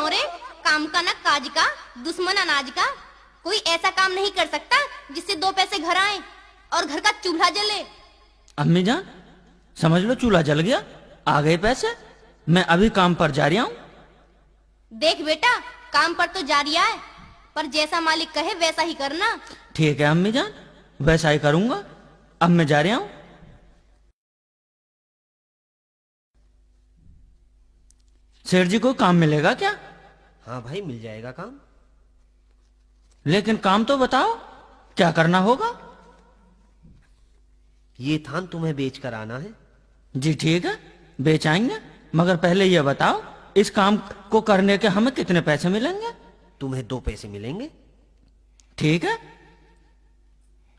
क्यों रे? काम का न काज का, दुश्मन अनाज का। कोई ऐसा काम नहीं कर सकता जिससे 2 पैसे घर आए और घर का चूल्हा जले। अम्मी जान, समझ लो चूल्हा जल गया, आ गए पैसे। मैं अभी काम पर जा रहा हूँ। देख बेटा, काम पर तो जा रिया है, पर जैसा मालिक कहे वैसा ही करना। ठीक है अम्मी जान, वैसा ही करूंगा। अब मैं जा रहा हूँ। सेठ जी को काम मिलेगा क्या? हाँ भाई, मिल जाएगा काम। लेकिन काम तो बताओ, क्या करना होगा? ये थान तुम्हें बेच कर आना है। जी ठीक है, बेच आएंगे, मगर पहले ये बताओ इस काम को करने के हमें कितने पैसे मिलेंगे? तुम्हें 2 पैसे मिलेंगे। ठीक है।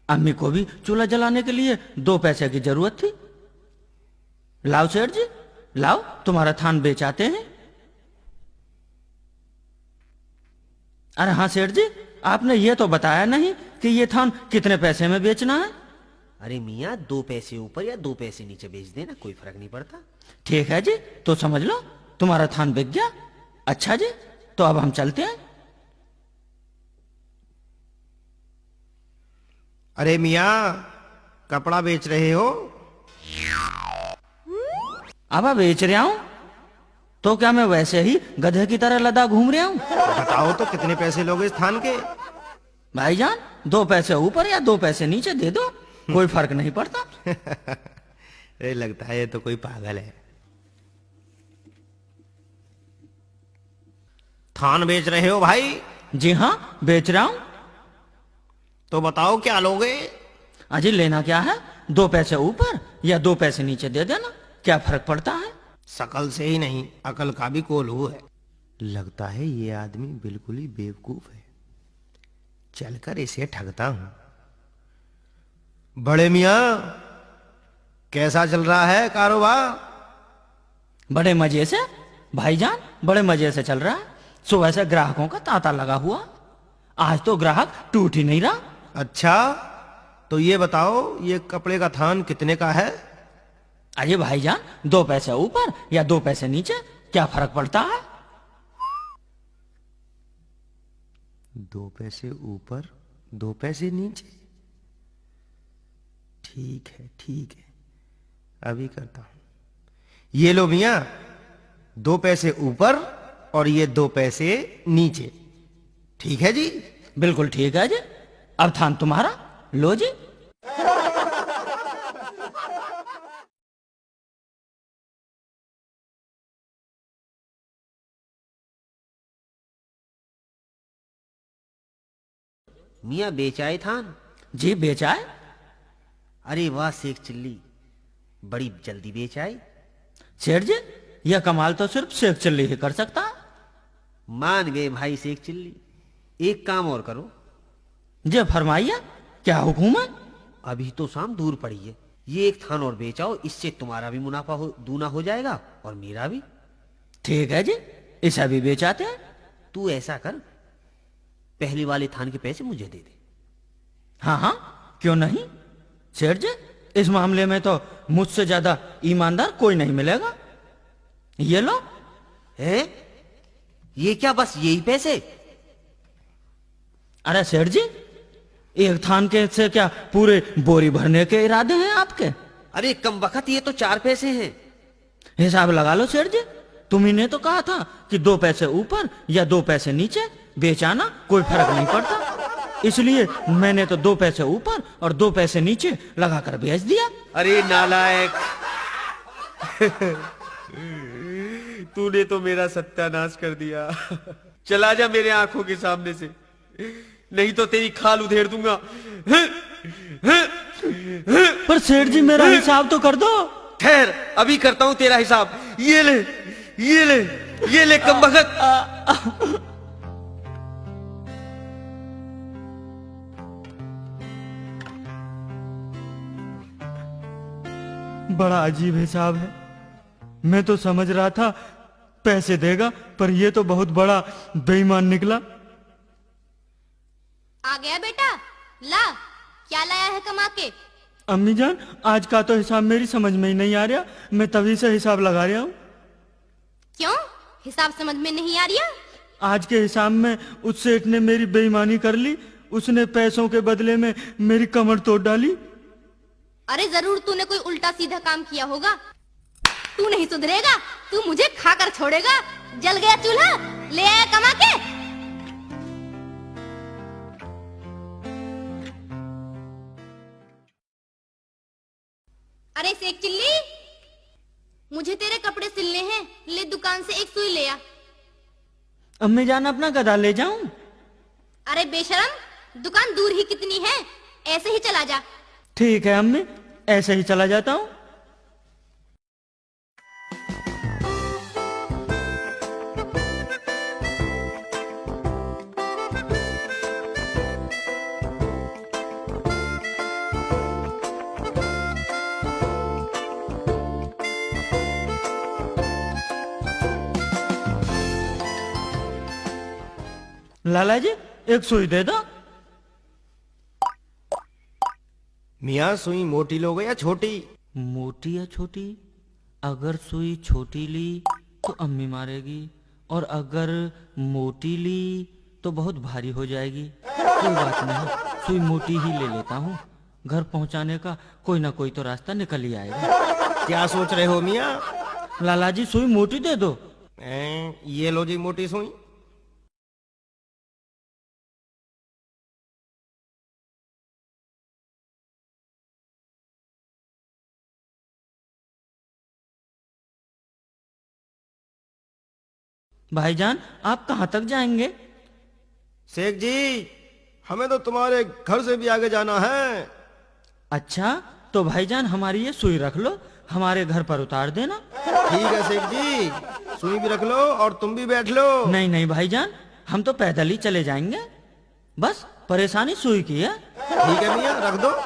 अम्मी को भी चूल्हा जलाने के लिए 2 पैसे की जरूरत थी। लाओ सेठ जी, लाओ, तुम्हारा थान बेच आते हैं। अरे हाँ सेठ जी, आपने ये तो बताया नहीं कि ये थान कितने पैसे में बेचना है। अरे मियाँ, 2 पैसे ऊपर या 2 पैसे नीचे बेच देना, कोई फर्क नहीं पड़ता। ठीक है जी, तो समझ लो तुम्हारा थान बिक गया। अच्छा जी, तो अब हम चलते हैं। अरे मियाँ, कपड़ा बेच रहे हो? अब बेच रहा हूं, तो क्या मैं वैसे ही गधे की तरह लदा घूम रहा हूं? बताओ तो कितने पैसे लोगे इस थान के? भाईजान, 2 पैसे ऊपर या 2 पैसे नीचे दे दो, कोई फर्क नहीं पड़ता। अरे लगता है ये तो कोई पागल है। थान बेच रहे हो भाई? जी हाँ, बेच रहा हूं। तो बताओ क्या लोगे? अजी लेना क्या है, 2 पैसे ऊपर या 2 पैसे नीचे दे देना, क्या फर्क पड़ता है? शकल से ही नहीं, अकल का भी कोल्हू है। लगता है ये आदमी बिल्कुल ही बेवकूफ है। चलकर इसे ठगता हूं। बड़े मियाँ, कैसा चल रहा है कारोबार? बड़े मजे से भाईजान, बड़े मजे से चल रहा है। सुबह से ग्राहकों का तांता लगा हुआ, आज तो ग्राहक टूट ही नहीं रहा। अच्छा, तो ये बताओ, ये कपड़े का थान कितने का है? अरे भाईजान, 2 पैसे ऊपर या 2 पैसे नीचे, क्या फर्क पड़ता है? 2 पैसे ऊपर, 2 पैसे नीचे। ठीक है ठीक है, अभी करता हूं। ये लो मियाँ, 2 पैसे ऊपर और ये 2 पैसे नीचे। ठीक है जी? बिल्कुल ठीक है जी। अब थान तुम्हारा, लो जी। मियाँ बेच आए थान? जी बेच आए। अरे वाह शेख चिल्ली, बड़ी जल्दी बेच आए। सेठ जी, यह कमाल तो सिर्फ शेख चिल्ली ही कर सकता है। मान गए भाई शेख चिल्ली। एक काम और करो। जी फरमाइए, क्या हुक्म है? अभी तो शाम दूर पड़ी है, ये एक थान और बेचाओ, इससे तुम्हारा भी मुनाफा दूना हो जाएगा और मेरा भी। ठीक है जी, इसे भी बेच आते हैं। तू ऐसा कर, पहले वाले थान के पैसे मुझे दे दे। हाँ हाँ, क्यों नहीं सेठ जी, इस मामले में तो मुझसे ज्यादा ईमानदार कोई नहीं मिलेगा। ये लो। है? ये क्या, बस यही पैसे? अरे सेठ जी, एक थान के से क्या पूरे बोरी भरने के इरादे हैं आपके? अरे कम वक्त, ये तो 4 पैसे हैं। हिसाब लगा लो सेठ जी, तुम्ही ने तो कहा था कि 2 पैसे ऊपर या 2 पैसे नीचे बेचाना, कोई फर्क नहीं पड़ता। इसलिए मैंने तो 2 पैसे ऊपर और 2 पैसे नीचे लगाकर बेच दिया। अरे नालायक, तूने तो मेरा सत्यानाश कर दिया। चला जा मेरे आंखों के सामने से, नहीं तो तेरी खाल उधेड़ दूंगा। पर सेठ जी, मेरा हिसाब तो कर दो। ठहर, अभी करता हूं तेरा हिसाब। ये ले, ये ले, ये ले कमबख्त। बड़ा अजीब हिसाब है। मैं तो समझ रहा था पैसे देगा, पर यह तो बहुत बड़ा बेईमान निकला। आ गया बेटा, ला, क्या लाया है कमा के? अम्मी जान, आज का तो हिसाब मेरी समझ में ही नहीं आ रहा, मैं तभी से हिसाब लगा रहा हूँ। क्यों, हिसाब समझ में नहीं आ रहा? आज के हिसाब में उस सेठ ने मेरी बेईमानी कर ली। उसने पैसों के बदले में मेरी कमर तोड़ डाली। अरे जरूर तूने कोई उल्टा सीधा काम किया होगा। तू नहीं सुधरेगा, तू मुझे खाकर छोड़ेगा। जल गया चूल्हा, ले आया कमा के। अरे शेख चिल्ली, मुझे तेरे कपड़े सिलने हैं, ले दुकान से एक सुई ले आ। अम्मी जान अपना गधा ले जाऊं? अरे बेशरम, दुकान दूर ही कितनी है, ऐसे ही चला जा। ठीक है अम्मी, ऐसे ही चला जाता हूँ। लाला जी एक सुई दे दो। मियाँ सुई मोटी लोगे या छोटी? मोटी या छोटी? अगर सुई छोटी ली तो अम्मी मारेगी, और अगर मोटी ली तो बहुत भारी हो जाएगी। कोई बात नहीं, सुई मोटी ही ले लेता हूँ। घर पहुँचाने का कोई ना कोई तो रास्ता निकल ही आएगा। क्या सोच रहे हो मियाँ? लाला जी सुई मोटी दे दो। ये लो जी मोटी सुई। भाईजान आप कहाँ तक जाएंगे? शेख जी, हमें तो तुम्हारे घर से भी आगे जाना है। अच्छा तो भाईजान हमारी ये सुई रख लो, हमारे घर पर उतार देना। ठीक है शेख जी, सुई भी रख लो और तुम भी बैठ लो। नहीं नहीं भाईजान, हम तो पैदल ही चले जाएंगे, बस परेशानी सुई की है। ठीक है मियाँ, रख दो।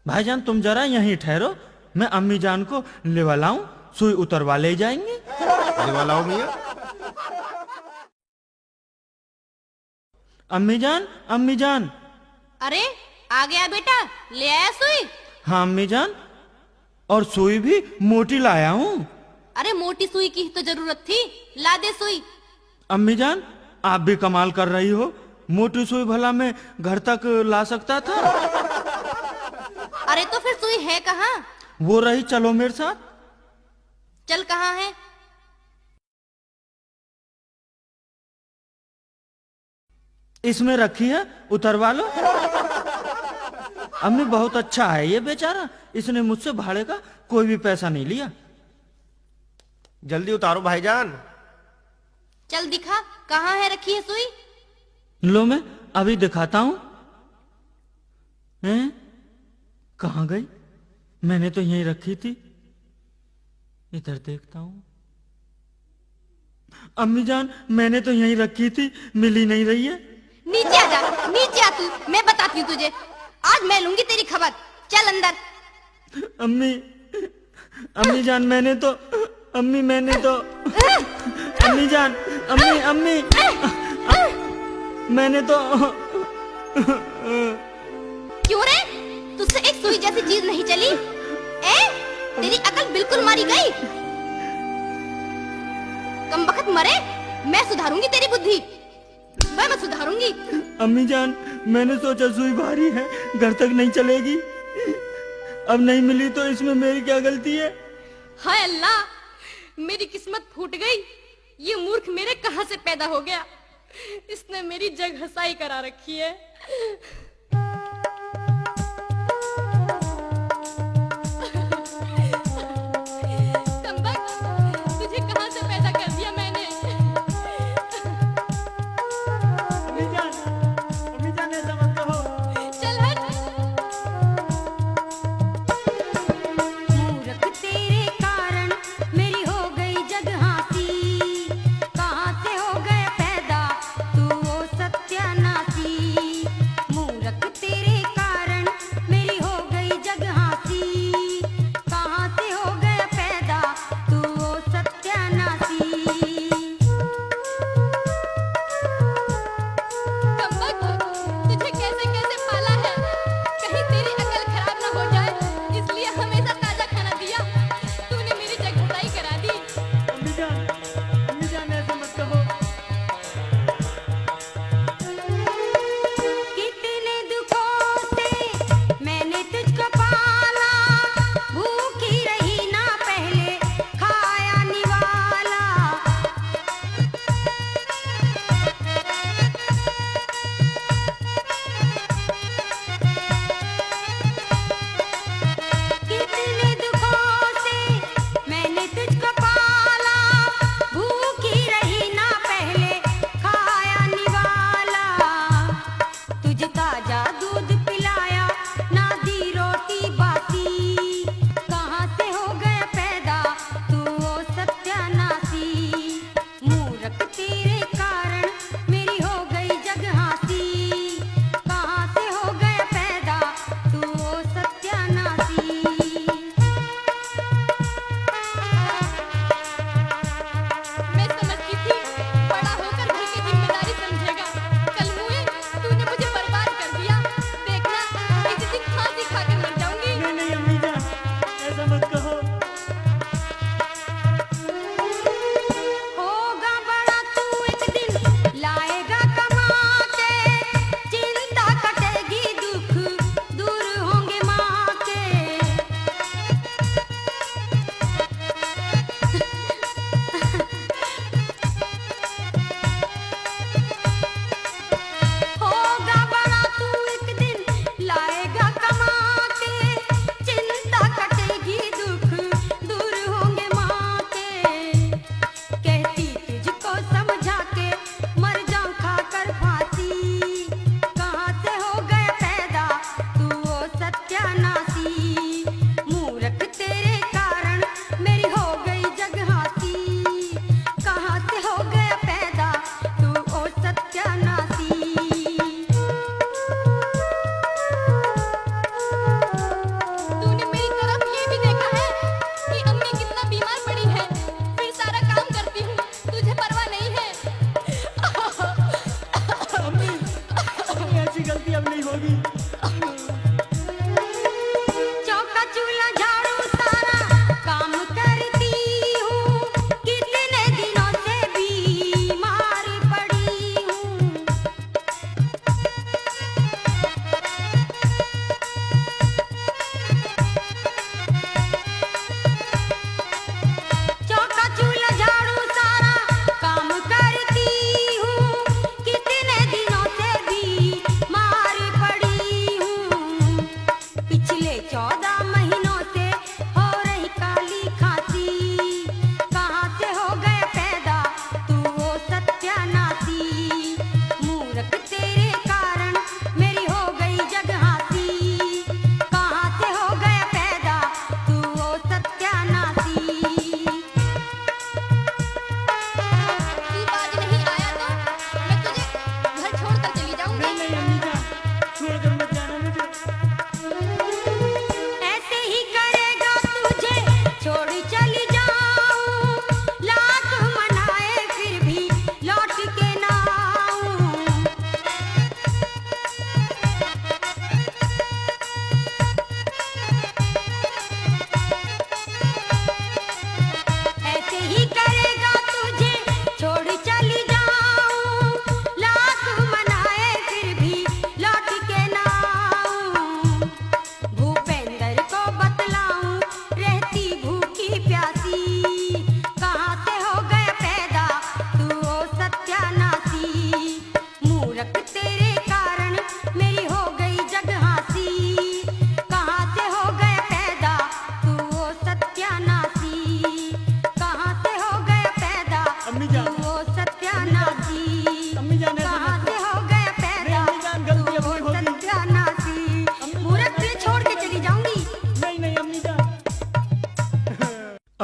भाईजान तुम जरा यहीं ठहरो, मैं अम्मी जान को लेवा लाऊं, सुई उतरवा ले जाएंगे। लेवा लाओ मियाँ। अम्मी जान, अम्मी जान। अरे आ गया बेटा, ले आया सुई? हाँ अम्मी जान, और सुई भी मोटी लाया हूँ। अरे मोटी सुई की तो जरूरत थी, ला दे सुई। अम्मी जान आप भी कमाल कर रही हो, मोटी सुई भला मैं घर तक ला सकता था। अरे तो फिर सुई है कहाँ? वो रही, चलो मेरे साथ। चल कहाँ है? इसमें रखी है, उतरवा लो। अम्मी बहुत अच्छा है ये बेचारा, इसने मुझसे भाड़े का कोई भी पैसा नहीं लिया। जल्दी उतारो भाईजान। चल दिखा, कहाँ है रखी है सुई? लो मैं अभी दिखाता हूँ। हैं? कहाँ गई? मैंने तो यहीं रखी थी। इधर देखता हूँ। अम्मी जान मैंने तो यहीं रखी थी, मिल ही नहीं रही है। नीचे आ जा, नीचे आ तू, मैं बताती हूँ तुझे। आज मैं लूंगी तेरी खबर, चल अंदर। अम्मी, अम्मी जान मैंने तो अम्मी जान, अम्मी मैंने तो क्यों रे, तुझसे एक सुई जैसी चीज नहीं चली? तेरी अकल बिल्कुल मारी गई। कमबख्त मरे, मैं सुधारूंगी तेरी बुद्धि, मैं सुधारूंगी। अम्मी जान मैंने सोचा सुई भारी है, घर तक नहीं चलेगी, अब नहीं मिली तो इसमें मेरी क्या गलती है? हाय अल्लाह, मेरी किस्मत फूट गई। ये मूर्ख मेरे कहां से पैदा हो गया, इसने मेरी जग हसाई करा रखी है। तुझे कहां से पैदा कर दिया मैंने? अम्मी जान ऐसा मत कहो। चल हट। मूर्ख तेरे कारण मेरी हो गई जग हाँसी, कहाँ से हो गए पैदा तू वो सत्यानाशी।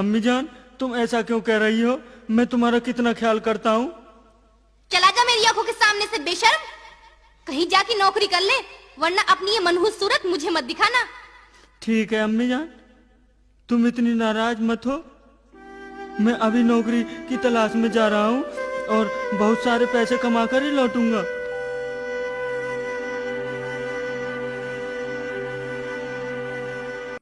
अम्मी जान, तुम ऐसा क्यों कह रही हो? मैं तुम्हारा कितना ख्याल करता हूँ। चला जा मेरी आंखों के सामने से बेशर्म। कहीं जाके नौकरी कर ले, वरना अपनी ये मनहूस सूरत मुझे मत दिखाना। ठीक है अम्मी जान, तुम इतनी नाराज मत हो। मैं अभी नौकरी की तलाश में जा रहा हूँ और बहुत सारे पैसे कमा कर ही लौटूंगा।